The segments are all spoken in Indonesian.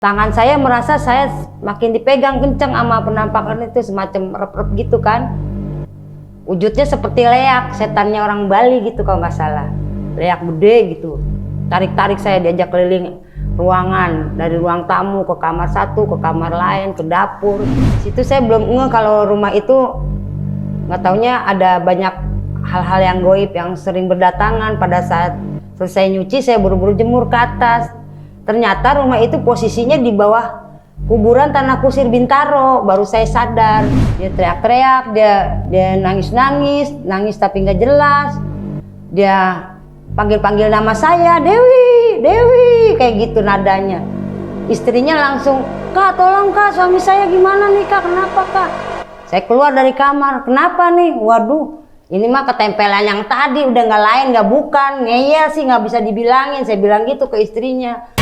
Tangan saya merasa saya makin dipegang kencang sama penampakan itu, semacam rep-rep gitu kan. Wujudnya seperti leak, setannya orang Bali gitu kalau nggak salah. Leak gede gitu. Tarik-tarik saya, diajak keliling ruangan, dari ruang tamu ke kamar satu, ke kamar lain, ke dapur. Situ saya belum ngeh kalau rumah itu, nggak taunya ada banyak hal-hal yang goib yang sering berdatangan. Pada saat selesai nyuci, saya buru-buru jemur ke atas. Ternyata rumah itu posisinya di bawah kuburan Tanah Kusir Bintaro. Baru saya sadar. Dia teriak-teriak, dia nangis tapi nggak jelas. Dia panggil-panggil nama saya, Dewi, Dewi, kayak gitu nadanya. Istrinya langsung, Kak tolong Kak, suami saya gimana nih Kak, kenapa Kak? Saya keluar dari kamar, kenapa nih? Waduh, ini mah ketempelan yang tadi, udah nggak lain, nggak bukan, ngeyel sih nggak bisa dibilangin. Saya bilang gitu ke istrinya.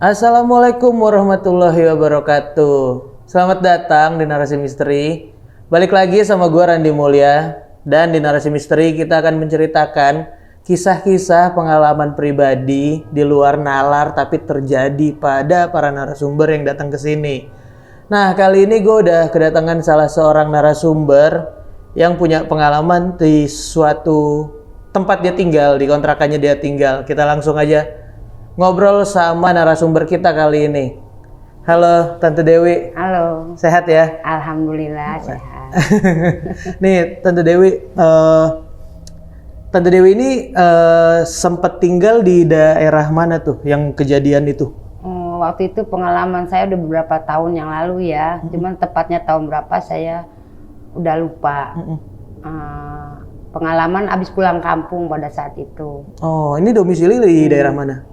Assalamualaikum warahmatullahi wabarakatuh. Selamat datang di Narasi Misteri. Balik lagi sama gue Randy Mulya. Dan di Narasi Misteri kita akan menceritakan kisah-kisah pengalaman pribadi di luar nalar tapi terjadi pada para narasumber yang datang ke sini. Nah, kali ini gue udah kedatangan salah seorang narasumber yang punya pengalaman di suatu tempat dia tinggal, di kontrakannya dia tinggal. Kita langsung aja ngobrol sama narasumber kita kali ini. Halo Tante Dewi. Halo. Sehat ya? Alhamdulillah sehat. Nih Tante Dewi, Tante Dewi ini sempat tinggal di daerah mana tuh yang kejadian itu? Waktu itu pengalaman saya udah beberapa tahun yang lalu ya. Cuman tepatnya tahun berapa saya udah lupa. Pengalaman abis pulang kampung pada saat itu. Oh, ini domisili di daerah mana?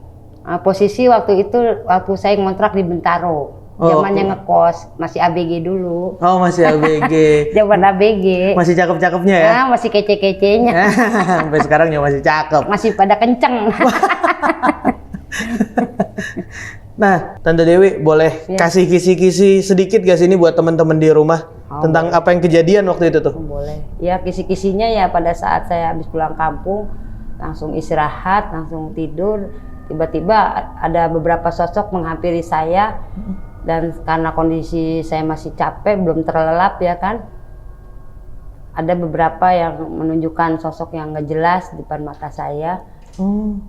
Posisi waktu itu, waktu saya ngontrak di Bintaro. Zamannya ngekos, masih ABG dulu. Oh, masih ABG. Zaman ABG. Masih cakep-cakepnya ya? Nah, masih kece-kecenya. Sampai sekarang ya masih cakep. Masih pada kenceng. Nah, Tante Dewi boleh kasih kisi-kisi sedikit gak sih ini buat teman-teman di rumah tentang boleh. Apa yang kejadian waktu itu tuh? Boleh. Ya, kisi-kisinya ya pada saat saya habis pulang kampung, langsung istirahat, langsung tidur. Tiba-tiba ada beberapa sosok menghampiri saya, dan karena kondisi saya masih capek, belum terlelap ya kan, ada beberapa yang menunjukkan sosok yang nggak jelas di depan mata saya.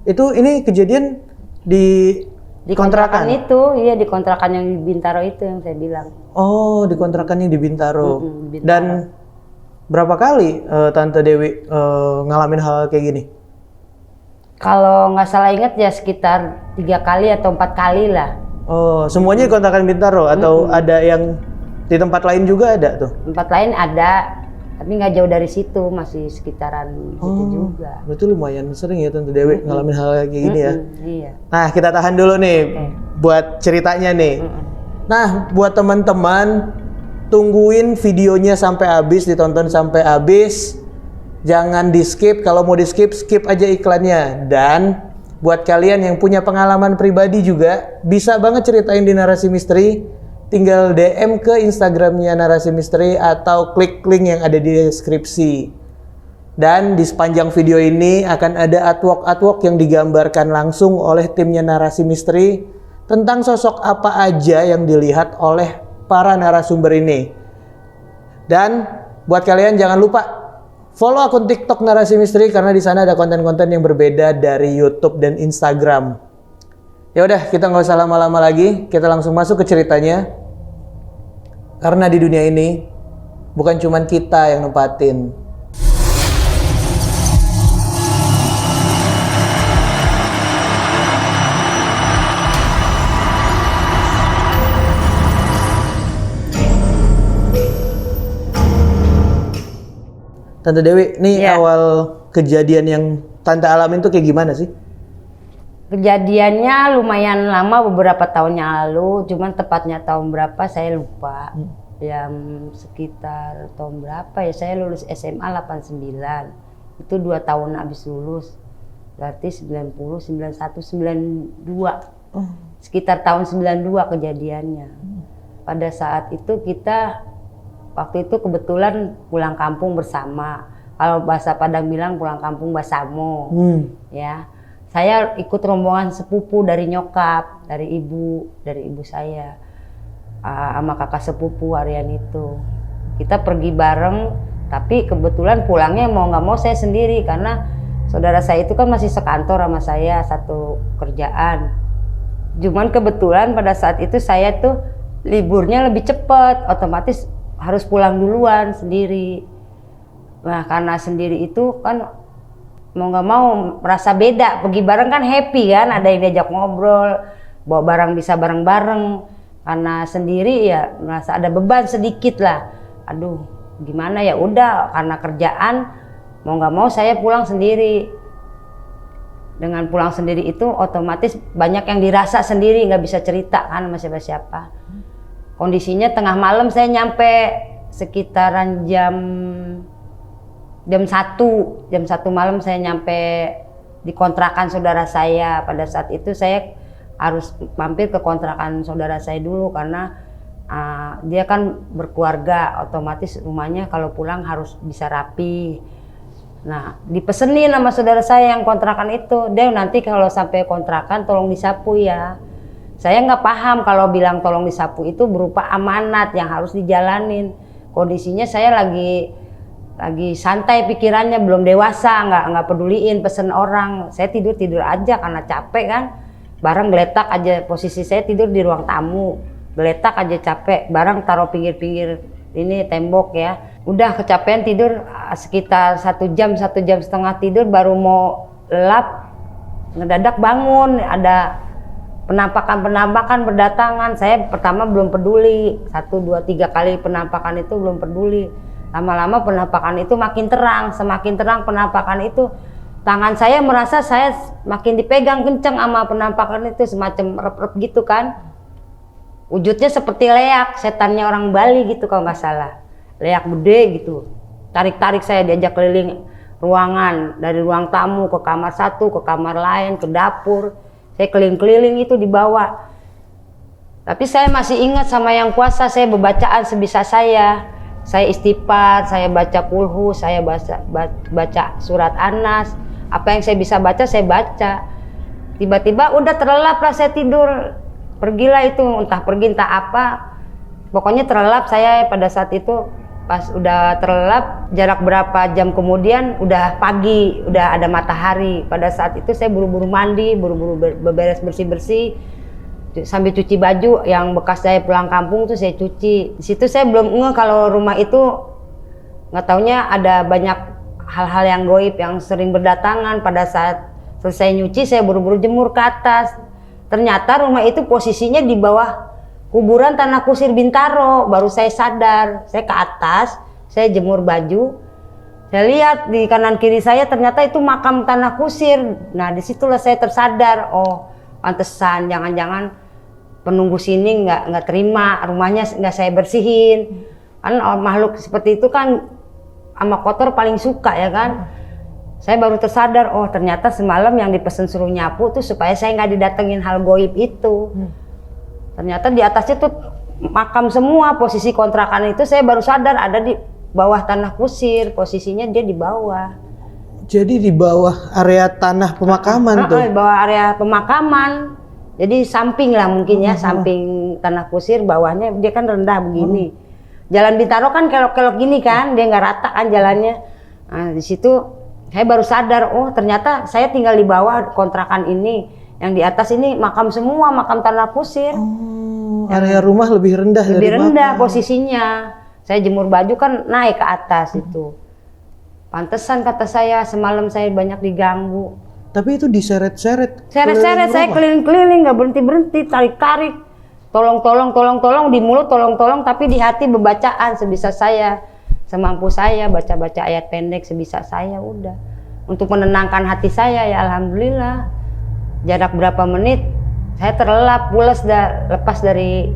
Itu ini kejadian di kontrakan itu, iya di kontrakan yang di Bintaro itu yang saya bilang. Oh, di kontrakan yang di Bintaro. Bintaro. Dan berapa kali Tante Dewi ngalamin hal kayak gini? Kalau nggak salah ingat ya sekitar 3 kali atau 4 kali lah. Oh, semuanya di kontrakan Bintaro atau ada yang di tempat lain juga ada tuh? Tempat lain ada, tapi nggak jauh dari situ, masih sekitaran situ juga. Berarti lumayan sering ya Tante Dewi ngalamin hal kayak gini ya? Iya. Nah, kita tahan dulu nih buat ceritanya nih. Nah, buat teman-teman, tungguin videonya sampai habis, ditonton sampai habis. Jangan di skip, kalau mau di skip, skip aja iklannya. Dan buat kalian yang punya pengalaman pribadi juga, bisa banget ceritain di Narasi Misteri. Tinggal DM ke Instagramnya Narasi Misteri atau klik link yang ada di deskripsi. Dan di sepanjang video ini akan ada artwork yang digambarkan langsung oleh timnya Narasi Misteri tentang sosok apa aja yang dilihat oleh para narasumber ini. Dan buat kalian jangan lupa follow akun TikTok Narasi Misteri karena di sana ada konten-konten yang berbeda dari YouTube dan Instagram. Ya udah, kita nggak usah lama-lama lagi, kita langsung masuk ke ceritanya. Karena di dunia ini bukan cuma kita yang nempatin. Tante Dewi, nih awal kejadian yang Tante alamin tuh kayak gimana sih? Kejadiannya lumayan lama, beberapa tahun yang lalu, cuman tepatnya tahun berapa saya lupa. Ya sekitar tahun berapa ya, saya lulus SMA 89. Itu 2 tahun habis lulus. Berarti 90, 91, 92. sekitar tahun 92 kejadiannya. Pada saat itu kita waktu itu kebetulan pulang kampung bersama. Kalau bahasa Padang bilang pulang kampung basamo. Ya. Saya ikut rombongan sepupu dari nyokap, dari ibu saya. Sama kakak sepupu harian itu. Kita pergi bareng, tapi kebetulan pulangnya mau nggak mau saya sendiri karena saudara saya itu kan masih sekantor sama saya, satu kerjaan. Cuman kebetulan pada saat itu saya tuh liburnya lebih cepat, otomatis harus pulang duluan sendiri. Nah karena sendiri itu kan mau nggak mau merasa beda, pergi bareng kan happy kan, ada yang diajak ngobrol, bawa barang bisa bareng-bareng. Karena sendiri ya merasa ada beban sedikit lah. Aduh gimana ya, udah karena kerjaan mau nggak mau saya pulang sendiri. Dengan pulang sendiri itu otomatis banyak yang dirasa sendiri, nggak bisa cerita kan sama siapa-siapa. Kondisinya tengah malam saya nyampe sekitaran jam 1 malam saya nyampe di kontrakan saudara saya. Pada saat itu saya harus mampir ke kontrakan saudara saya dulu karena dia kan berkeluarga, otomatis rumahnya kalau pulang harus bisa rapi. Nah, dipesenin sama saudara saya yang kontrakan itu, dia nanti kalau sampai kontrakan tolong disapu ya. Saya nggak paham kalau bilang tolong disapu itu berupa amanat yang harus dijalanin. Kondisinya saya lagi santai pikirannya, belum dewasa, nggak peduliin pesen orang. Saya tidur aja karena capek kan. Barang geletak aja, posisi saya tidur di ruang tamu, geletak aja capek. Barang taruh pinggir-pinggir ini tembok ya. Udah kecapean tidur sekitar 1 jam setengah tidur, baru mau lelap ngedadak bangun, ada penampakan berdatangan. Saya pertama belum peduli, 1, 2, 3 kali penampakan itu belum peduli. Lama-lama penampakan itu makin terang, semakin terang penampakan itu, tangan saya merasa saya makin dipegang kencang sama penampakan itu, semacam rep-rep gitu kan. Wujudnya seperti leak, setannya orang Bali gitu kalau nggak salah. Leak gede gitu. Tarik-tarik saya, diajak keliling ruangan, dari ruang tamu ke kamar satu, ke kamar lain, ke dapur. Saya keliling-keliling itu dibawa. Tapi saya masih ingat sama yang kuasa, saya berbacaan sebisa saya. Saya istighfar, saya baca kulhu, saya baca surat Anas. Apa yang saya bisa baca, saya baca. Tiba-tiba udah terlelap lah saya tidur. Pergilah itu, entah pergi entah apa. Pokoknya terlelap saya pada saat itu. Pas udah terlelap, jarak berapa jam kemudian udah pagi, udah ada matahari. Pada saat itu saya buru-buru mandi, buru-buru beberes bersih-bersih. Sambil cuci baju yang bekas saya pulang kampung tuh saya cuci. Di situ saya belum ngeh kalau rumah itu nggak taunya ada banyak hal-hal yang goib yang sering berdatangan. Pada saat selesai nyuci saya buru-buru jemur ke atas. Ternyata rumah itu posisinya di bawah kuburan Tanah Kusir Bintaro. Baru saya sadar, saya ke atas, saya jemur baju. Saya lihat di kanan kiri saya ternyata itu makam Tanah Kusir. Nah disitulah saya tersadar, oh pantesan jangan-jangan penunggu sini nggak terima, rumahnya nggak saya bersihin. Kan makhluk seperti itu kan sama kotor paling suka ya kan. Saya baru tersadar, oh ternyata semalam yang dipesen suruh nyapu tuh supaya saya nggak didatengin hal goib itu. Ternyata di atasnya tuh makam semua, posisi kontrakan itu saya baru sadar ada di bawah Tanah Kusir, posisinya dia di bawah. Jadi di bawah area tanah pemakaman tuh? Di bawah area pemakaman. Jadi samping lah mungkin ya, samping Tanah Kusir, bawahnya dia kan rendah begini. Jalan Bintaro kan kelok-kelok gini kan, dia nggak rata kan jalannya. Nah di situ saya baru sadar, oh ternyata saya tinggal di bawah kontrakan ini. Yang di atas ini makam semua, makam Tanah Kusir. Oh, area rumah lebih rendah dari lebih rendah makam. posisinya. Saya jemur baju kan naik ke atas itu. Pantesan kata saya, semalam saya banyak diganggu. Tapi itu diseret-seret. Seret-seret, saya keliling-keliling, nggak berhenti-berhenti, tarik-tarik. Tolong, di mulut tolong, tapi di hati bebacaan sebisa saya. Semampu saya, baca-baca ayat pendek sebisa saya, udah. Untuk menenangkan hati saya, ya alhamdulillah. Jarak berapa menit, saya terlelap, pules, lepas dari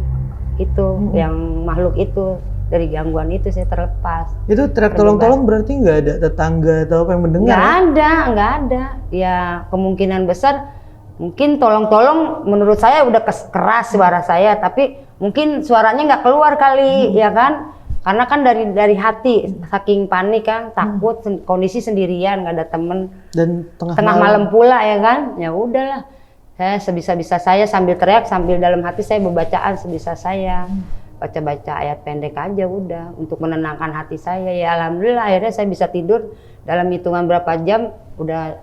itu, yang makhluk itu. Dari gangguan itu saya terlepas. Itu teriak tolong-tolong berarti nggak ada tetangga atau apa yang mendengar? Nggak ada. Ya kemungkinan besar Mungkin tolong-tolong menurut saya udah keras suara saya, tapi mungkin suaranya nggak keluar kali, ya kan? Karena kan dari hati, saking panik kan, takut, kondisi sendirian, nggak ada temen. Dan tengah malam pula ya kan? Ya udahlah, saya sebisa-bisa saya sambil teriak, sambil dalam hati saya berbacaan sebisa saya. Baca-baca ayat pendek aja udah, untuk menenangkan hati saya. Ya alhamdulillah akhirnya saya bisa tidur dalam hitungan berapa jam, udah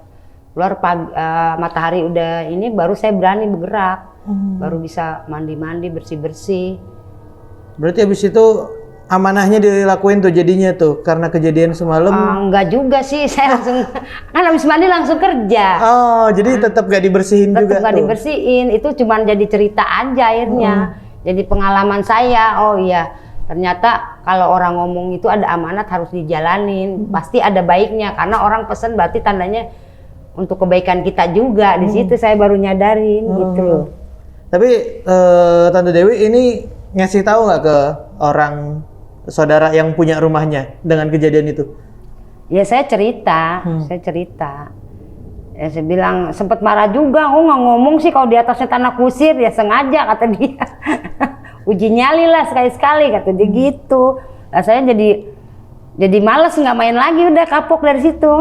keluar matahari udah ini, baru saya berani bergerak, baru bisa mandi-mandi, bersih-bersih. Berarti habis itu amanahnya dilakuin tuh jadinya tuh karena kejadian semalam? Enggak juga sih, saya langsung kan habis mandi langsung kerja. Oh, jadi tetap gak dibersihin juga tuh? Tetap gak dibersihin, itu cuman jadi cerita aja akhirnya. Jadi pengalaman saya, oh iya ternyata kalau orang ngomong itu ada amanat harus dijalanin, pasti ada baiknya karena orang pesen berarti tandanya untuk kebaikan kita juga. Di situ saya baru nyadarin gitu loh. Tapi Tante Dewi ini ngasih tahu nggak ke orang saudara yang punya rumahnya dengan kejadian itu? Ya saya cerita, Ya saya bilang sempat marah juga, oh nggak ngomong sih kalau di atasnya tanah kusir, ya sengaja kata dia. Uji nyali lah sekali-sekali kata dia gitu. Nah saya jadi malas nggak main lagi, udah kapok dari situ.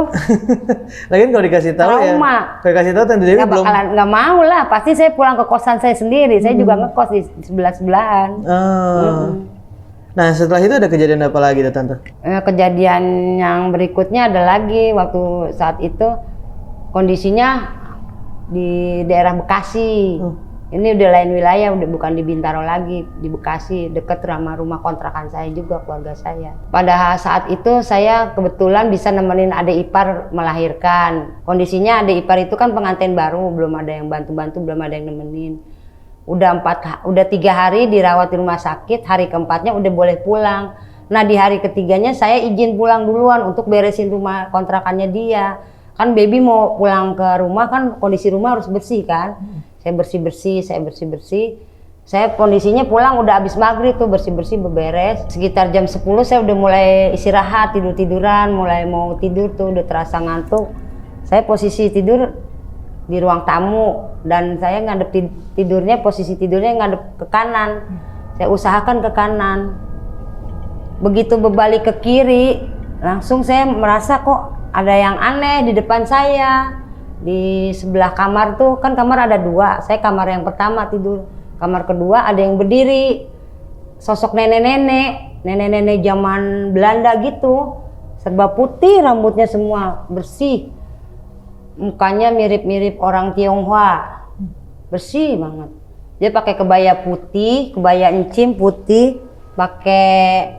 Lagian kalau dikasih tahu kalau dikasih tahu Tante Dewi belum nggak mau lah, pasti saya pulang ke kosan saya sendiri. Saya juga ngekos di sebelah-sebelahan. Nah setelah itu ada kejadian apa lagi Tante? Kejadian yang berikutnya ada lagi waktu saat itu kondisinya di daerah Bekasi. Ini udah lain wilayah, udah bukan di Bintaro lagi, di Bekasi, deket sama rumah kontrakan saya juga, keluarga saya. Pada saat itu saya kebetulan bisa nemenin adik ipar melahirkan. Kondisinya adik ipar itu kan pengantin baru, belum ada yang bantu-bantu, belum ada yang nemenin. Udah 3 hari dirawat di rumah sakit, hari keempatnya udah boleh pulang. Nah di hari ketiganya saya izin pulang duluan untuk beresin rumah kontrakannya dia. Kan baby mau pulang ke rumah kan kondisi rumah harus bersih kan. Saya bersih-bersih. Saya kondisinya pulang udah habis maghrib tuh, bersih-bersih beberes. Sekitar jam 10 saya udah mulai istirahat, tidur-tiduran, mulai mau tidur tuh udah terasa ngantuk. Saya posisi tidur di ruang tamu dan saya ngadep posisi tidurnya ngadep ke kanan. Saya usahakan ke kanan. Begitu berbalik ke kiri, langsung saya merasa kok ada yang aneh di depan saya. Di sebelah kamar tuh, kan kamar ada 2, saya kamar yang pertama tidur. Kamar kedua ada yang berdiri, sosok nenek-nenek zaman Belanda gitu. Serba putih, rambutnya semua bersih. Mukanya mirip-mirip orang Tionghoa, bersih banget. Dia pakai kebaya putih, kebaya encim putih, pakai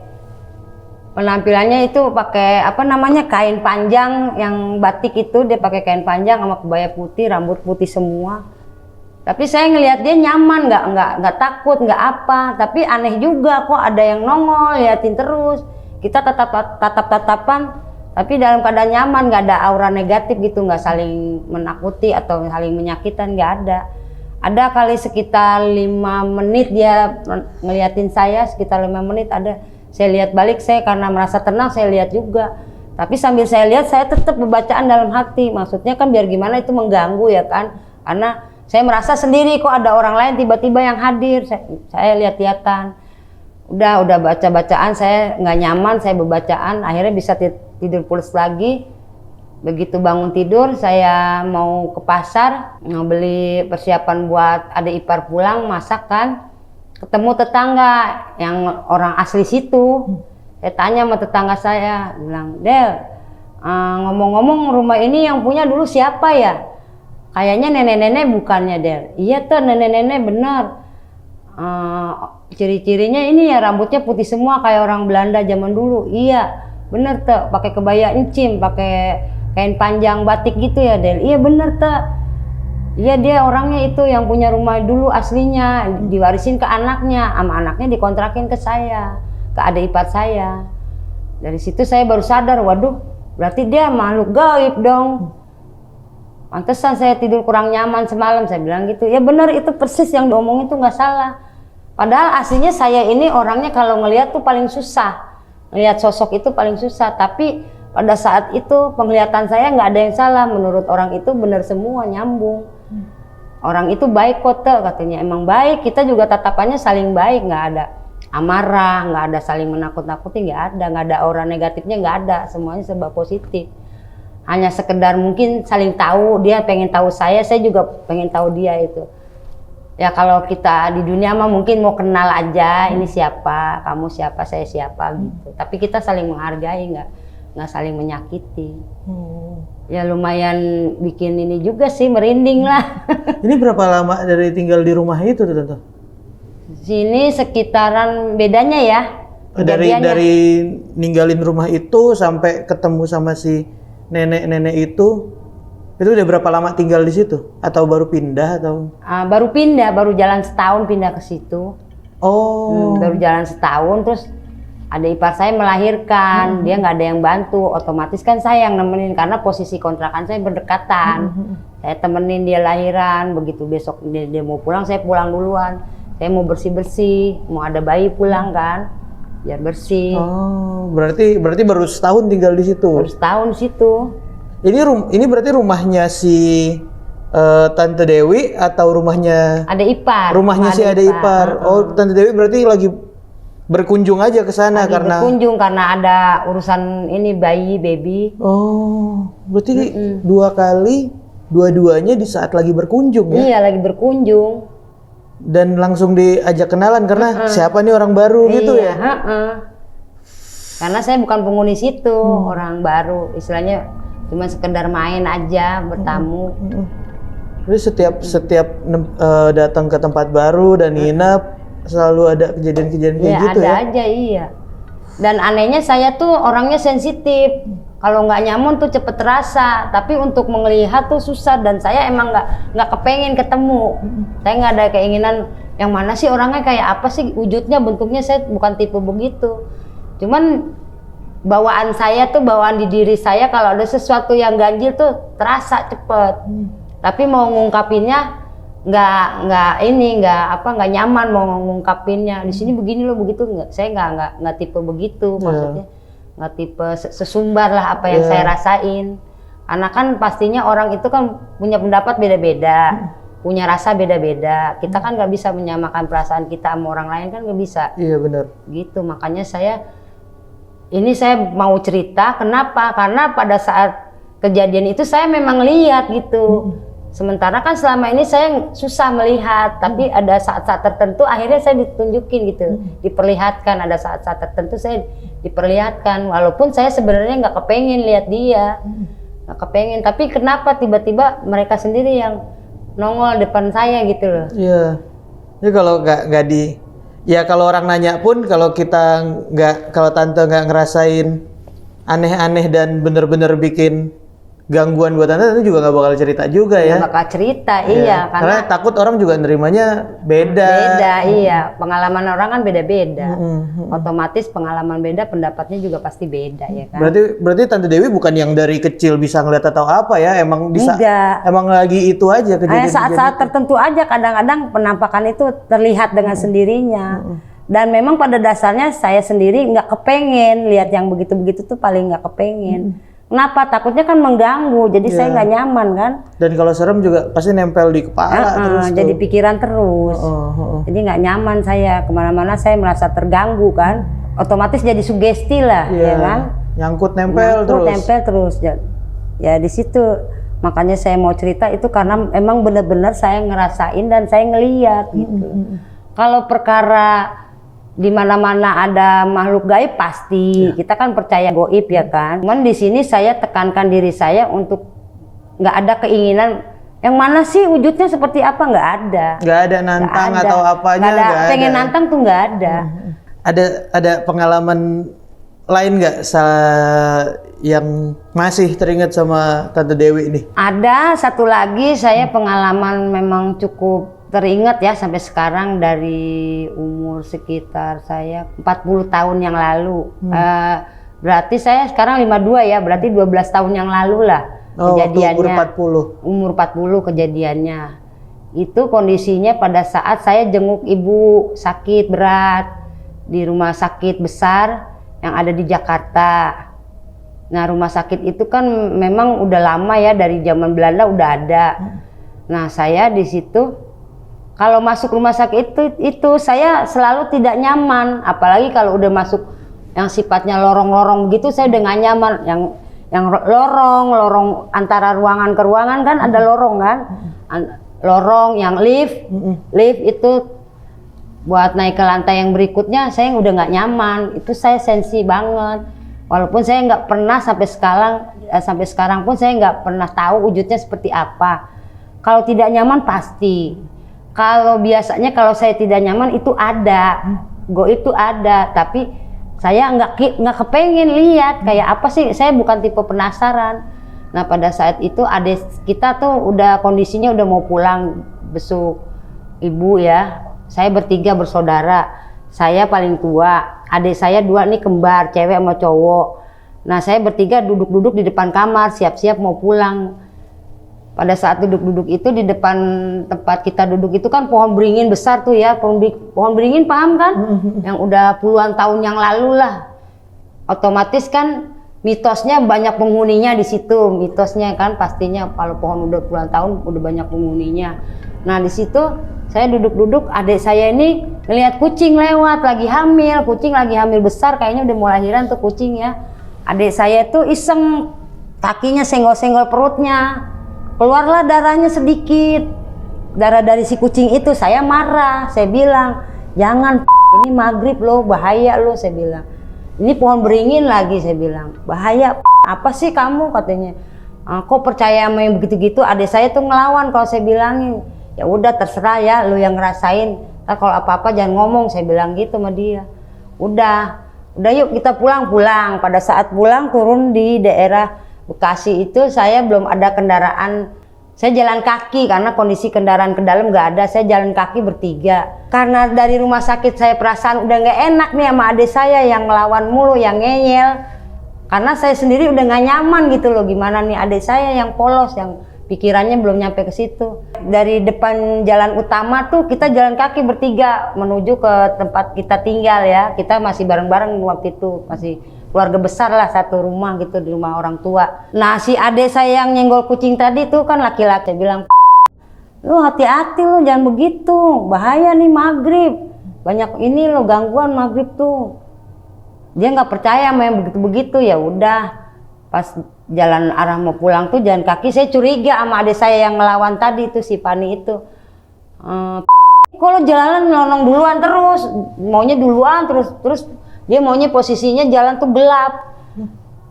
penampilannya itu pakai kain panjang yang batik itu, dia pakai kain panjang sama kebaya putih, rambut putih semua. Tapi saya ngelihat dia nyaman, nggak takut, nggak apa. Tapi aneh juga kok ada yang nongol, liatin terus. Kita tatap-tatapan, tapi dalam keadaan nyaman, nggak ada aura negatif gitu, nggak saling menakuti atau saling menyakitan, nggak ada. Ada kali sekitar 5 menit dia ngeliatin saya, sekitar 5 menit ada. Saya lihat balik, saya karena merasa tenang saya lihat juga. Tapi sambil saya lihat saya tetap berbacaan dalam hati. Maksudnya kan biar gimana itu mengganggu ya kan. Karena saya merasa sendiri kok ada orang lain tiba-tiba yang hadir. Saya lihat-lihatan. Udah baca-bacaan saya nggak nyaman, saya berbacaan. Akhirnya bisa tidur pulas lagi. Begitu bangun tidur saya mau ke pasar. Beli persiapan buat adik ipar pulang, masak kan. Ketemu tetangga yang orang asli situ. Saya tanya sama tetangga saya, bilang, Del, ngomong-ngomong rumah ini yang punya dulu siapa ya? Kayaknya nenek-nenek bukannya, Del. Iya tuh nenek-nenek bener. Ciri-cirinya ini ya rambutnya putih semua kayak orang Belanda zaman dulu. Iya, bener tuh. Pakai kebaya encim, pakai kain panjang batik gitu ya, Del. Iya bener tuh. Iya dia orangnya itu yang punya rumah dulu aslinya, diwarisin ke anaknya, sama anaknya dikontrakin ke saya, ke adik ipar saya. Dari situ saya baru sadar, waduh berarti dia makhluk gaib dong. Pantesan saya tidur kurang nyaman semalam, saya bilang gitu. Ya benar itu persis yang diomong itu nggak salah. Padahal aslinya saya ini orangnya kalau ngelihat tuh paling susah. Ngelihat sosok itu paling susah, tapi pada saat itu penglihatan saya nggak ada yang salah. Menurut orang itu benar semua, nyambung. orang itu baik kok Teh, katanya. Emang baik, kita juga tatapannya saling baik, nggak ada amarah, nggak ada saling menakut-nakuti, nggak ada orang negatifnya, nggak ada, semuanya serba positif. Hanya sekedar mungkin saling tahu, dia pengen tahu saya juga pengen tahu dia itu. Ya kalau kita di dunia mah mungkin mau kenal aja, ini siapa, kamu siapa, saya siapa gitu. Tapi kita saling menghargai, nggak saling menyakiti. Ya lumayan bikin ini juga sih, merinding lah. Ini berapa lama dari tinggal di rumah itu tuh Tante? Sini sekitaran bedanya ya. kejadiannya. Dari ninggalin rumah itu sampai ketemu sama si nenek-nenek itu udah berapa lama tinggal di situ? Atau baru pindah atau? Baru pindah, baru jalan setahun pindah ke situ. Oh. Baru jalan setahun, terus ada ipar saya melahirkan, dia nggak ada yang bantu, otomatis kan saya yang nemenin karena posisi kontrakan saya berdekatan. Saya temenin dia lahiran, begitu besok dia mau pulang, saya pulang duluan. Saya mau bersih-bersih, mau ada bayi pulang kan, biar bersih. Oh, berarti baru setahun tinggal di situ. Baru setahun di situ. Ini berarti rumahnya si Tante Dewi atau rumahnya? Ada ipar. Rumahnya si ada ipar. Oh, Tante Dewi berarti lagi berkunjung aja ke sana karena berkunjung karena ada urusan ini baby. Oh, berarti dua-duanya di saat lagi berkunjung ya? Iya, lagi berkunjung. Dan langsung diajak kenalan karena siapa nih orang baru gitu ya? Karena saya bukan penghuni situ, orang baru, istilahnya cuma sekedar main aja, bertamu. Jadi setiap datang ke tempat baru dan nginep selalu ada kejadian-kejadian kayak gitu ya? Ada aja, iya. Dan anehnya saya tuh orangnya sensitif. Kalau nggak nyaman tuh cepet terasa. Tapi untuk melihat tuh susah. Dan saya emang nggak kepengen ketemu. Saya nggak ada keinginan yang mana sih orangnya kayak apa sih wujudnya, bentuknya. Saya bukan tipe begitu. Cuman bawaan saya tuh, bawaan di diri saya kalau ada sesuatu yang ganjil tuh terasa cepet. Tapi mau ngungkapinnya nggak nyaman mau ngungkapinnya. Di sini begini loh, begitu nggak, saya nggak tipe begitu, maksudnya nggak tipe sesumbar lah apa yang saya rasain. Karena kan pastinya orang itu kan punya pendapat beda-beda, punya rasa beda-beda. Kita kan nggak bisa menyamakan perasaan kita sama orang lain, kan nggak bisa. Iya benar. Gitu, makanya saya mau cerita. Kenapa? Karena pada saat kejadian itu saya memang lihat gitu. Sementara kan selama ini saya susah melihat, tapi ada saat-saat tertentu akhirnya saya ditunjukin gitu, diperlihatkan. Ada saat-saat tertentu saya diperlihatkan, walaupun saya sebenarnya nggak kepengen lihat dia, nggak kepengen. Tapi kenapa tiba-tiba mereka sendiri yang nongol depan saya gitu loh? Iya. Jadi kalau kalau orang nanya pun, kalau Tante nggak ngerasain aneh-aneh dan bener-bener bikin gangguan buat Tante juga nggak bakal cerita juga ya? Nggak bakal cerita, iya. Karena takut orang juga nerimanya beda. Iya. Pengalaman orang kan beda-beda. Otomatis pengalaman beda, pendapatnya juga pasti beda ya kan? Berarti Tante Dewi bukan yang dari kecil bisa ngeliat atau apa ya? Emang lagi itu aja kejadian. Saat-saat tertentu aja, kadang-kadang penampakan itu terlihat dengan sendirinya. Dan memang pada dasarnya saya sendiri nggak kepengen lihat yang begitu-begitu tuh, paling nggak kepengen. Kenapa? Takutnya kan mengganggu, jadi saya nggak nyaman kan. Dan kalau serem juga pasti nempel di kepala terus. Jadi pikiran terus. Jadi nggak nyaman saya, kemana-mana saya merasa terganggu kan. Otomatis jadi sugesti lah, ya kan. Nyangkut nempel terus. Ya di situ makanya saya mau cerita itu karena emang benar-benar saya ngerasain dan saya ngeliat gitu. Kalau perkara di mana-mana ada makhluk gaib pasti kita kan percaya goib ya kan. Cuman di sini saya tekankan diri saya untuk nggak ada keinginan yang mana sih wujudnya seperti apa, nggak ada. Nggak ada nantang atau apanya. Nggak ada. Pengen nantang tuh nggak ada. Ada pengalaman lain nggak yang masih teringat sama Tante Dewi nih? Ada satu lagi, saya pengalaman memang cukup teringat ya sampai sekarang, dari umur sekitar saya 40 tahun yang lalu. Berarti saya sekarang 52 ya, berarti 12 tahun yang lalu lah kejadiannya. Umur 40 kejadiannya. Itu kondisinya pada saat saya jenguk ibu sakit berat di rumah sakit besar yang ada di Jakarta. Nah, rumah sakit itu kan memang udah lama ya, dari zaman Belanda udah ada. Nah saya di situ kalau masuk rumah sakit itu saya selalu tidak nyaman, apalagi kalau udah masuk yang sifatnya lorong-lorong begitu saya udah nggak nyaman. Yang lorong antara ruangan ke ruangan kan ada lorong kan, lorong yang lift itu buat naik ke lantai yang berikutnya saya udah nggak nyaman, itu saya sensi banget. Walaupun saya nggak pernah sampai sekarang pun saya nggak pernah tahu wujudnya seperti apa. Kalau tidak nyaman pasti. Kalau biasanya kalau saya tidak nyaman itu ada, itu ada, tapi saya nggak kepengen lihat kayak apa sih. Saya bukan tipe penasaran. Nah pada saat itu adik kita tuh udah kondisinya udah mau pulang besuk ibu ya. Saya bertiga bersaudara. Saya paling tua. Adik saya 2 nih kembar, cewek sama cowok. Nah saya bertiga duduk-duduk di depan kamar siap-siap mau pulang. Pada saat duduk-duduk itu di depan tempat kita duduk itu kan pohon beringin besar tuh ya, pohon beringin paham kan? Yang udah puluhan tahun yang lalu lah. Otomatis kan mitosnya banyak penghuninya di situ, mitosnya kan pastinya kalau pohon udah puluhan tahun udah banyak penghuninya. Nah di situ saya duduk-duduk, adik saya ini ngelihat kucing lewat lagi hamil, kucing lagi hamil besar kayaknya udah mau lahiran tuh kucing ya. Adik saya tuh iseng kakinya senggol-senggol perutnya. Keluarlah darahnya sedikit, darah dari si kucing itu. Saya marah, saya bilang jangan, ini maghrib loh, bahaya loh, saya bilang. Ini pohon beringin lagi, saya bilang bahaya. Apa sih kamu, katanya. Kok percaya sama yang begitu-gitu? Adik saya tuh ngelawan kalau saya bilangin. Ya udah terserah ya, lo yang ngerasain. Kalau apa-apa jangan ngomong, saya bilang gitu sama dia. Udah yuk kita pulang. Pada saat pulang turun di daerah Bekasi itu saya belum ada kendaraan, saya jalan kaki karena kondisi kendaraan ke dalam nggak ada, saya jalan kaki bertiga. Karena dari rumah sakit saya perasaan udah nggak enak nih sama adik saya yang ngelawan mulu, yang ngeyel. Karena saya sendiri udah nggak nyaman gitu loh, gimana nih adik saya yang polos, yang pikirannya belum nyampe ke situ. Dari depan jalan utama tuh kita jalan kaki bertiga menuju ke tempat kita tinggal ya, kita masih bareng-bareng waktu itu, masih keluarga besar lah, satu rumah gitu di rumah orang tua. Nah si adik saya yang nyenggol kucing tadi tuh kan laki-laki, bilang lu hati-hati lu jangan begitu, bahaya nih maghrib, banyak ini lo gangguan maghrib tuh. Dia nggak percaya sama yang begitu-begitu. Ya udah pas jalan arah mau pulang tuh jalan kaki saya curiga sama adik saya yang ngelawan tadi tuh si Pani itu. Kalau jalan ngelonong duluan terus, maunya duluan terus dia maunya posisinya jalan tuh gelap.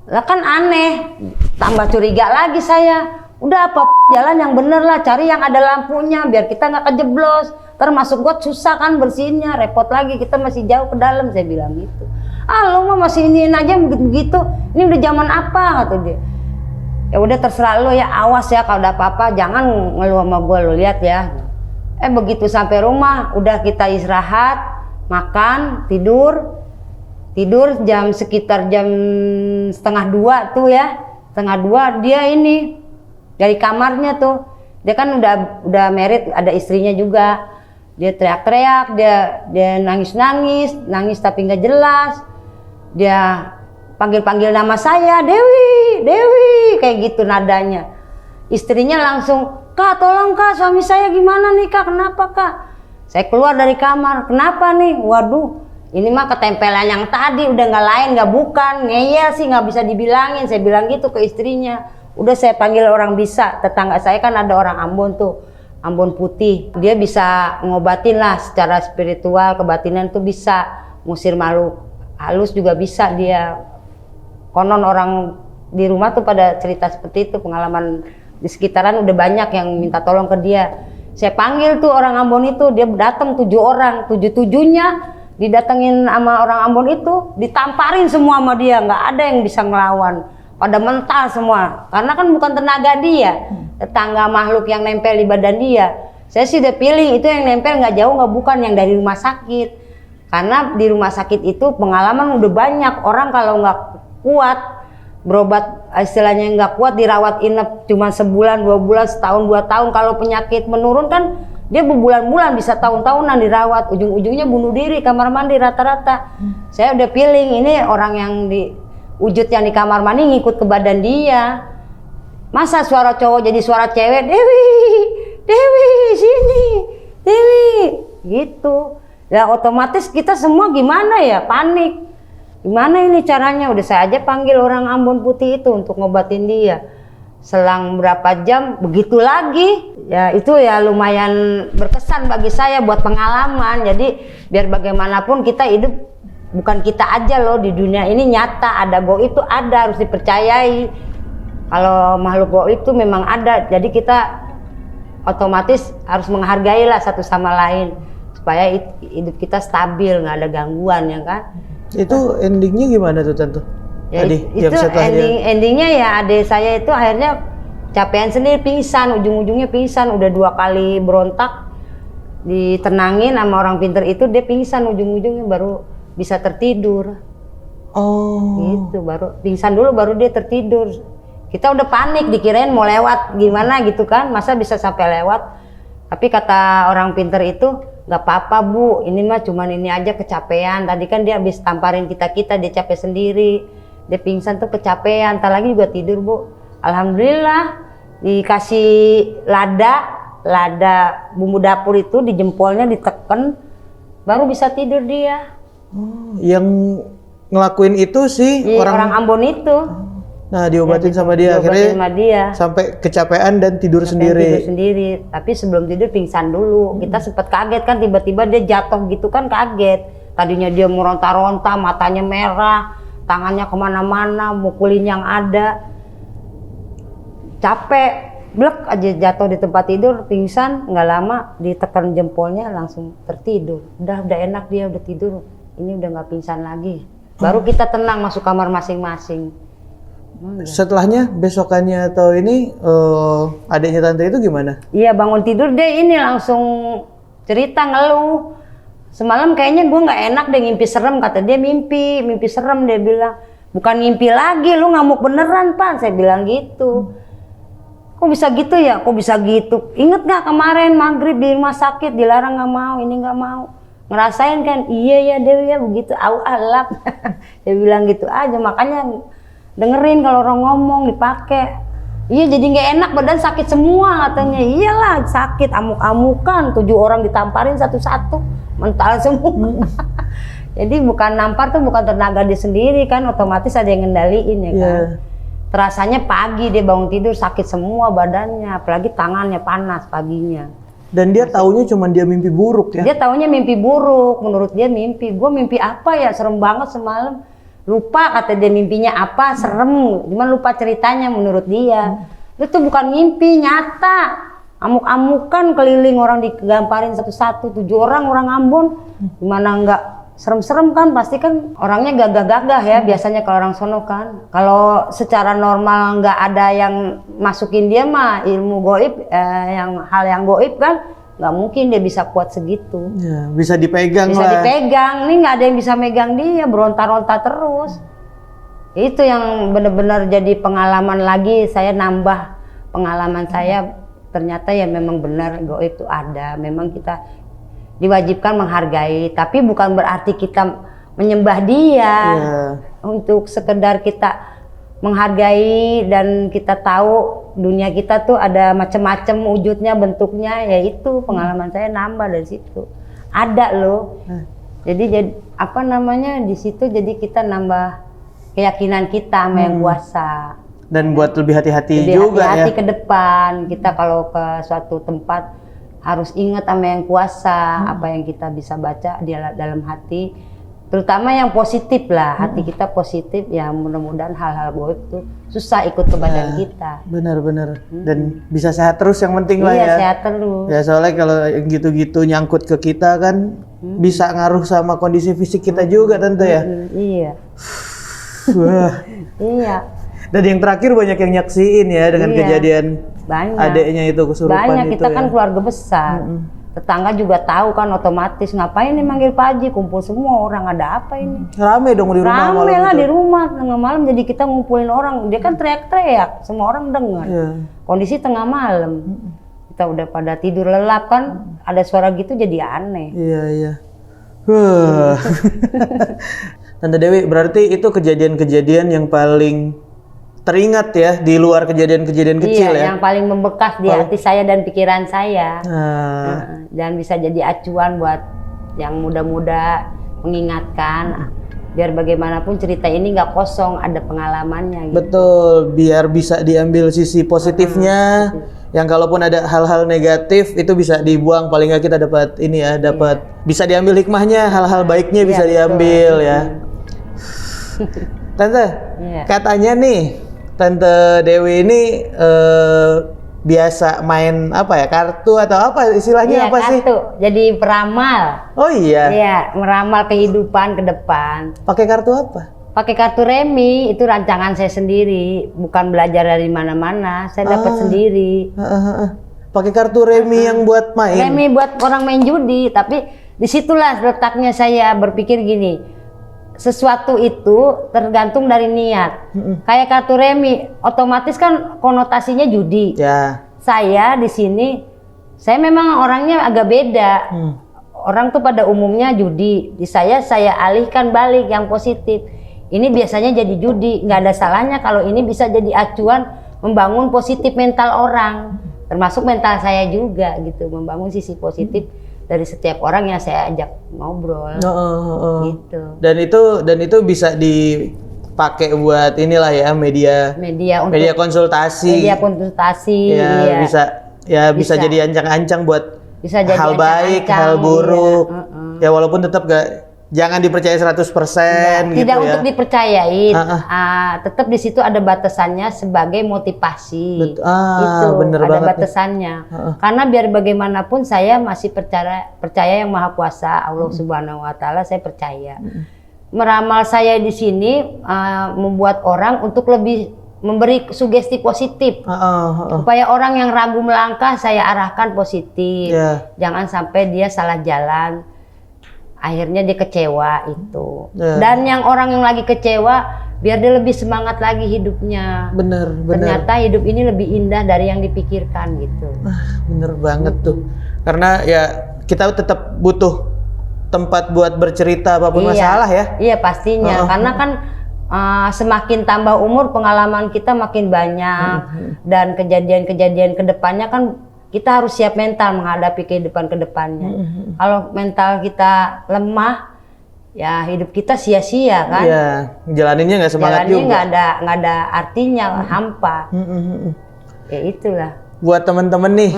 Lah kan aneh, tambah curiga lagi saya. Udah apa jalan yang bener lah, cari yang ada lampunya biar kita nggak kejeblos. Termasuk got susah kan bersihinnya, repot lagi kita masih jauh ke dalam, saya bilang gitu. Lo mah masih iniin aja begitu-begitu. Ini udah zaman apa, kata dia. Ya udah terserah lo ya, awas ya kalau ada apa-apa jangan ngeluh sama gue, lo lihat ya. Begitu sampai rumah udah kita istirahat, makan, tidur sekitar jam 1:30 tuh ya, 1:30 dia ini dari kamarnya tuh, dia kan udah married, ada istrinya juga. Dia teriak-teriak, dia nangis tapi nggak jelas. Dia panggil nama saya, Dewi kayak gitu nadanya. Istrinya langsung, Kak tolong Kak, suami saya gimana nih Kak, kenapa Kak? Saya keluar dari kamar, kenapa nih? Waduh, ini mah ketempelan yang tadi, udah nggak lain nggak bukan, ngeyel sih nggak bisa dibilangin. Saya bilang gitu ke istrinya. Udah saya panggil orang bisa, tetangga saya kan ada orang Ambon tuh, Ambon Putih. Dia bisa ngobatin lah secara spiritual, kebatinan tuh bisa, ngusir makhluk halus juga bisa dia. Konon orang di rumah tuh pada cerita seperti itu, pengalaman di sekitaran udah banyak yang minta tolong ke dia. Saya panggil tuh orang Ambon itu, dia datang 7 orang, 7-7-nya didatengin sama orang Ambon itu, ditamparin semua sama dia, nggak ada yang bisa ngelawan, pada mental semua, karena kan bukan tenaga dia, tetangga makhluk yang nempel di badan dia. Saya sih udah pilih itu yang nempel nggak jauh, nggak bukan yang dari rumah sakit, karena di rumah sakit itu pengalaman udah banyak orang kalau nggak kuat berobat, istilahnya nggak kuat dirawat inap cuma sebulan, 2 bulan, setahun, 2 tahun, kalau penyakit menurun kan dia berbulan-bulan, bisa tahun-tahunan dirawat, ujung-ujungnya bunuh diri kamar mandi rata-rata. Saya udah feeling ini orang yang wujud yang di kamar mandi ngikut ke badan dia. Masa suara cowok jadi suara cewek, Dewi sini, Dewi, gitu. Ya otomatis kita semua gimana ya, panik. Gimana ini caranya? Udah saya aja panggil orang Ambon Putih itu untuk ngobatin dia. Selang berapa jam begitu lagi. Ya itu ya lumayan berkesan bagi saya buat pengalaman. Jadi biar bagaimanapun kita hidup bukan kita aja loh di dunia ini, nyata ada goib itu ada, harus dipercayai. Kalau makhluk goib itu memang ada. Jadi kita otomatis harus menghargai lah satu sama lain supaya hidup kita stabil, nggak ada gangguan ya kan. Itu endingnya gimana tuh Tante? Ya, Tadi itu yang setelahnya. endingnya ya adik saya itu akhirnya capean sendiri, pingsan, ujung-ujungnya pingsan. Udah 2 kali berontak, ditenangin sama orang pinter itu, dia pingsan ujung-ujungnya baru bisa tertidur. Oh. Gitu, baru pingsan dulu baru dia tertidur. Kita udah panik, dikirain mau lewat gimana gitu kan, masa bisa sampai lewat. Tapi kata orang pinter itu, nggak apa-apa Bu, ini mah cuman ini aja kecapean. Tadi kan dia habis tamparin kita, dia capek sendiri. Dia pingsan tuh kecapean, ntar lagi juga tidur Bu. Alhamdulillah dikasih lada bumbu dapur itu di jempolnya diteken, baru bisa tidur dia. Oh, yang ngelakuin itu sih Orang Ambon itu. Nah, diobatin sama dia akhirnya sama dia. sampai kecapean dan tidur sendiri. Tidur sendiri, tapi sebelum tidur pingsan dulu. Kita sempat kaget kan, tiba-tiba dia jatuh gitu kan, kaget. Tadinya dia meronta-ronta, matanya merah, tangannya kemana-mana, mukulin yang ada. Capek, blek aja jatuh di tempat tidur, pingsan. Nggak lama ditekan jempolnya langsung tertidur. Udah enak dia, udah tidur. Ini udah nggak pingsan lagi. Baru kita tenang masuk kamar masing-masing. Setelahnya besokannya atau ini adiknya Tante itu gimana? Iya, bangun tidur deh ini langsung cerita ngeluh. Semalam kayaknya gue nggak enak deh, ngimpi serem, kata dia. Mimpi serem, dia bilang. Bukan ngimpi lagi, lu ngamuk beneran Pan, saya bilang gitu. Kok bisa gitu ya, kok bisa gitu. Ingat gak kemarin maghrib di rumah sakit dilarang, nggak mau, ini nggak mau. Ngerasain kan, iya ya Dewi ya begitu, au alap. Dia bilang gitu aja, makanya dengerin kalau orang ngomong dipakai. Iya jadi nggak enak, badan sakit semua katanya. Iyalah sakit, amuk-amukan, 7 orang ditamparin satu-satu, mental semua. Jadi bukan nampar tuh bukan tenaga dia sendiri kan, otomatis ada yang ngendaliin ya kan. Terasanya pagi dia bangun tidur sakit semua badannya, apalagi tangannya panas paginya. Dan dia taunya cuma dia mimpi buruk ya? Dia taunya mimpi buruk, menurut dia mimpi. Gue mimpi apa ya, serem banget semalam. Lupa kata dia mimpinya apa, serem, cuman lupa ceritanya menurut dia. Itu bukan mimpi, nyata. Amuk-amukan keliling orang digamparin satu-satu, 7 orang Ambon. Gimana nggak serem-serem kan, pasti kan orangnya gagah-gagah ya biasanya kalau orang sono kan. Kalau secara normal nggak ada yang masukin dia mah ilmu goib, hal yang goib kan, nggak mungkin dia bisa kuat segitu. Ya, bisa dipegang bisa lah. Bisa dipegang, nih nggak ada yang bisa megang dia, beronta-ronta terus. Itu yang benar-benar jadi pengalaman lagi, saya nambah pengalaman saya. Ternyata ya memang benar goib itu ada, memang kita diwajibkan menghargai, tapi bukan berarti kita menyembah dia. Untuk sekedar kita menghargai dan kita tahu dunia kita tuh ada macam-macam wujudnya, bentuknya, ya itu pengalaman saya nambah dari situ. Ada loh. Jadi apa namanya di situ, jadi kita nambah keyakinan kita sama yang kuasa. Dan buat lebih hati-hati juga hati-hati ya. ke depan, kita kalau ke suatu tempat harus ingat sama yang kuasa, apa yang kita bisa baca di dalam hati, terutama yang positif lah, hati kita positif, ya mudah-mudahan hal-hal goib itu susah ikut ke badan kita. Benar-benar. Dan bisa sehat terus yang penting lah ya. Iya, sehat terus. Ya soalnya kalau gitu-gitu nyangkut ke kita kan bisa ngaruh sama kondisi fisik kita juga Tante ya. Iya. Wah. Iya. Dan yang terakhir banyak yang nyaksiin ya dengan kejadian banyak. Adeknya itu kesurupan banyak, itu. kita ya. kan keluarga besar. Tetangga juga tahu kan otomatis, ngapain nih manggil Pak Haji, kumpul semua orang, ada apa ini? Rame dong di rumah malam Rame lah itu. di rumah tengah malam, jadi kita ngumpulin orang. Dia kan teriak-teriak, semua orang dengar. Kondisi tengah malam. Kita udah pada tidur lelap kan, ada suara gitu jadi aneh. Iya. Tante Dewi, berarti itu kejadian-kejadian yang paling teringat ya di luar kejadian-kejadian kecil ya. Yang paling membekas di hati saya dan pikiran saya. Dan bisa jadi acuan buat yang muda-muda mengingatkan. Biar bagaimanapun cerita ini nggak kosong, ada pengalamannya. Gitu. Betul, biar bisa diambil sisi positifnya. Yang kalaupun ada hal-hal negatif itu bisa dibuang. Paling nggak kita dapat ini ya, dapat bisa diambil hikmahnya, hal-hal baiknya bisa diambil ya. Tante, katanya nih. Tante Dewi ini biasa main apa ya, kartu atau apa istilahnya apa sih? Kartu, jadi peramal. Oh iya? Iya, meramal kehidupan ke depan. Pakai kartu apa? Pakai kartu remi, itu rancangan saya sendiri, bukan belajar dari mana-mana, saya dapat sendiri. Pakai kartu remi yang buat main? Remi buat orang main judi, tapi disitulah letaknya saya berpikir gini, sesuatu itu tergantung dari niat. Kayak kartu remi, otomatis kan konotasinya judi. Ya. Saya di sini, saya memang orangnya agak beda. Orang tuh pada umumnya judi. Di saya alihkan balik yang positif. Ini biasanya jadi judi. Nggak ada salahnya kalau ini bisa jadi acuan membangun positif mental orang, termasuk mental saya juga gitu, membangun sisi positif. Dari setiap orang yang saya ajak ngobrol, gitu. Dan itu bisa dipakai buat inilah ya media konsultasi. Media konsultasi. Ya, bisa jadi ancang-ancang buat jadi hal baik, hal buruk. Ya walaupun tetap jangan dipercaya 100% gitu tidak ya. Untuk dipercayain. Tetap di situ ada batasannya sebagai motivasi. Gitu. Bener ada banget batasannya. Karena biar bagaimanapun saya masih percaya yang Maha Kuasa Allah Subhanahu Wa Taala, saya percaya. Meramal saya di sini membuat orang untuk lebih memberi sugesti positif. Supaya orang yang ragu melangkah saya arahkan positif. Jangan sampai dia salah jalan. Akhirnya dia kecewa itu. Dan yang orang yang lagi kecewa, biar dia lebih semangat lagi hidupnya. Bener. Ternyata hidup ini lebih indah dari yang dipikirkan gitu. Bener banget tuh. Karena ya kita tetap butuh tempat buat bercerita apapun masalah ya. Iya pastinya. Karena kan semakin tambah umur, pengalaman kita makin banyak. Dan kejadian-kejadian kedepannya kan kita harus siap mental menghadapi kehidupan ke depannya. Kalau mental kita lemah, ya hidup kita sia-sia kan? Iya, jalaninnya nggak semangat juga. Nggak ada artinya, hampa. Ya itulah. Buat temen-temen nih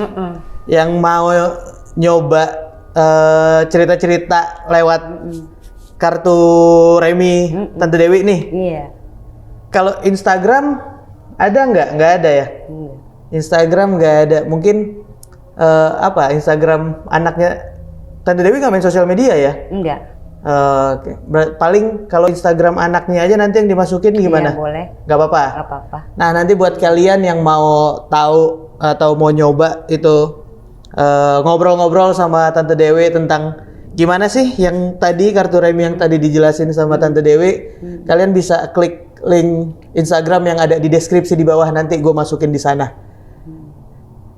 yang mau nyoba cerita-cerita lewat kartu remi Tante Dewi nih. Iya. Kalau Instagram ada nggak? Nggak ada ya? Instagram nggak ada. Mungkin Instagram anaknya Tante Dewi nggak main sosial media ya? Enggak. Oke. Paling kalau Instagram anaknya aja nanti yang dimasukin gimana? Iya, boleh. Nggak apa-apa? Nggak apa-apa. Nah nanti buat kalian yang mau tahu atau mau nyoba itu ngobrol-ngobrol sama Tante Dewi tentang gimana sih yang tadi kartu remi yang tadi dijelasin sama Tante Dewi, kalian bisa klik link Instagram yang ada di deskripsi di bawah, nanti gue masukin di sana.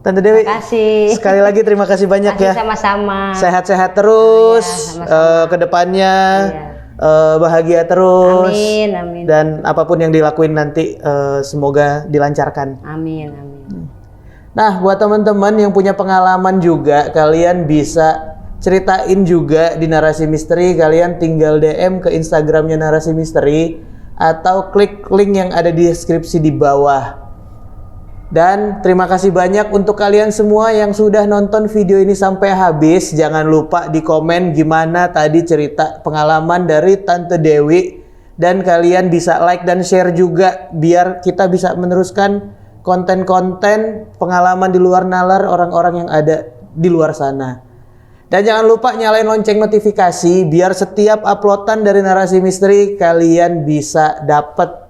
Tante Dewi, terima kasih. Sekali lagi terima kasih banyak ya. Sama-sama. Sehat-sehat terus, kedepannya bahagia terus. Amin. Dan apapun yang dilakuin nanti semoga dilancarkan. Amin. Nah, buat teman-teman yang punya pengalaman juga, kalian bisa ceritain juga di Narasi Misteri. Kalian tinggal DM ke Instagramnya Narasi Misteri atau klik link yang ada di deskripsi di bawah. Dan terima kasih banyak untuk kalian semua yang sudah nonton video ini sampai habis. Jangan lupa di komen gimana tadi cerita pengalaman dari Tante Dewi. Dan kalian bisa like dan share juga biar kita bisa meneruskan konten-konten pengalaman di luar nalar orang-orang yang ada di luar sana. Dan jangan lupa nyalain lonceng notifikasi biar setiap uploadan dari Narasi Misteri kalian bisa dapat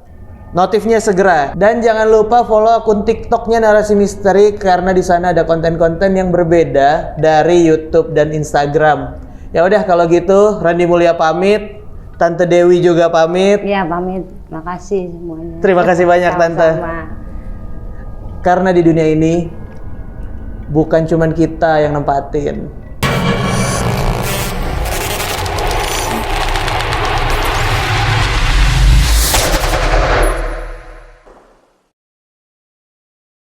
notifnya segera. Dan jangan lupa follow akun TikToknya Narasi Misteri karena di sana ada konten-konten yang berbeda dari YouTube dan Instagram. Ya udah kalau gitu, Randy Mulya pamit, Tante Dewi juga pamit. Iya pamit, makasih semuanya. Terima kasih banyak Tante. Karena di dunia ini bukan cuman kita yang nempatin,